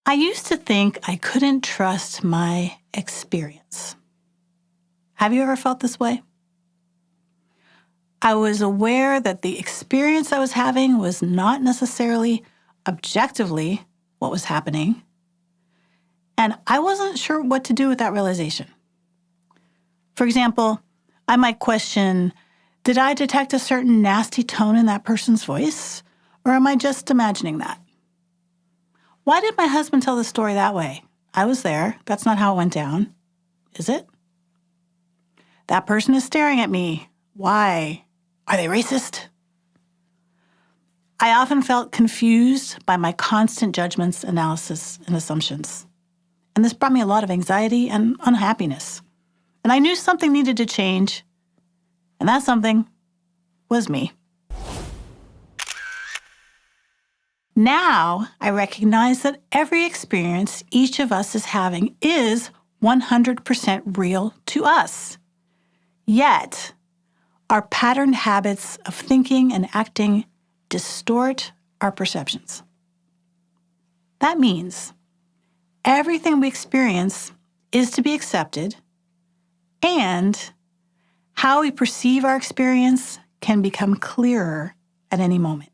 I used to think I couldn't trust my experience. Have you ever felt this way? I was aware that the experience I was having was not necessarily objectively what was happening, and I wasn't sure what to do with that realization. For example, I might question, did I detect a certain nasty tone in that person's voice, or am I just imagining that? Why did my husband tell the story that way? I was there. That's not how it went down. Is it? That person is staring at me. Why? Are they racist? I often felt confused by my constant judgments, analysis, and assumptions. And this brought me a lot of anxiety and unhappiness. And I knew something needed to change, and that something was me. Now, I recognize that every experience each of us is having is 100% real to us. Yet, our patterned habits of thinking and acting distort our perceptions. That means everything we experience is to be accepted, and how we perceive our experience can become clearer at any moment.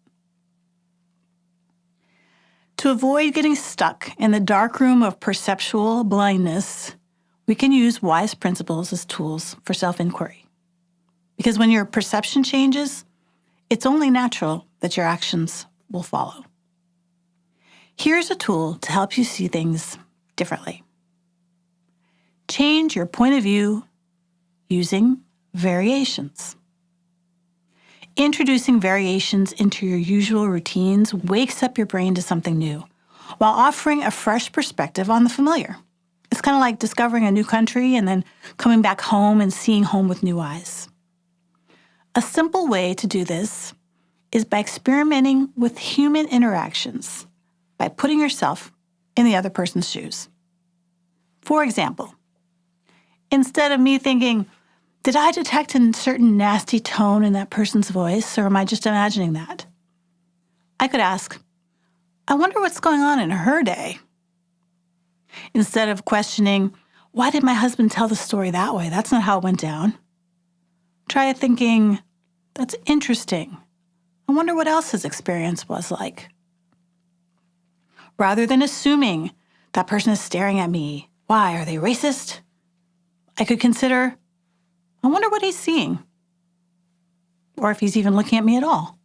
To avoid getting stuck in the darkroom of perceptual blindness, we can use wise principles as tools for self-inquiry. Because when your perception changes, it's only natural that your actions will follow. Here's a tool to help you see things differently. Change your point of view using variations. Introducing variations into your usual routines wakes up your brain to something new, while offering a fresh perspective on the familiar. It's kind of like discovering a new country and then coming back home and seeing home with new eyes. A simple way to do this is by experimenting with human interactions, by putting yourself in the other person's shoes. For example, instead of me thinking, did I detect a certain nasty tone in that person's voice, or am I just imagining that? I could ask, I wonder what's going on in her day. Instead of questioning, why did my husband tell the story that way? That's not how it went down. Try thinking, that's interesting. I wonder what else his experience was like. Rather than assuming that person is staring at me, why, are they racist? I could consider, I wonder what he's seeing, or if he's even looking at me at all.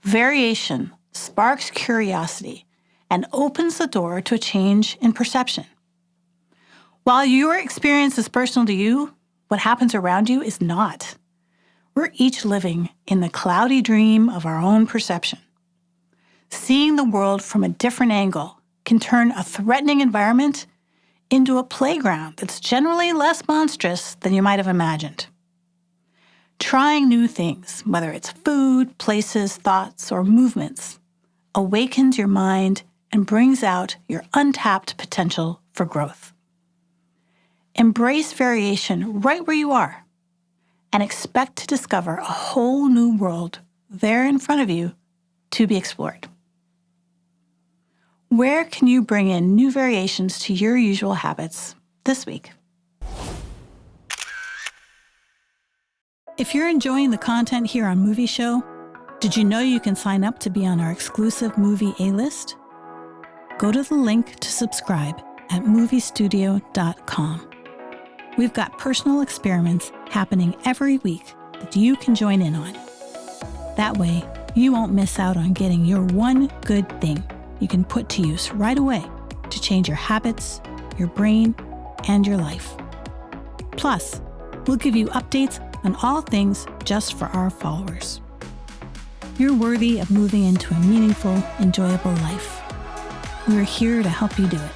Variation sparks curiosity and opens the door to a change in perception. While your experience is personal to you, what happens around you is not. We're each living in the cloudy dream of our own perception. Seeing the world from a different angle can turn a threatening environment into a playground that's generally less monstrous than you might have imagined. Trying new things, whether it's food, places, thoughts, or movements, awakens your mind and brings out your untapped potential for growth. Embrace variation right where you are and expect to discover a whole new world there in front of you to be explored. Where can you bring in new variations to your usual habits this week? If you're enjoying the content here on Movie Show, did you know you can sign up to be on our exclusive movie A-list? Go to the link to subscribe at moviestudio.com. We've got personal experiments happening every week that you can join in on. That way, you won't miss out on getting your one good thing you can put to use right away to change your habits, your brain, and your life. Plus, we'll give you updates on all things just for our followers. You're worthy of moving into a meaningful, enjoyable life. We're here to help you do it.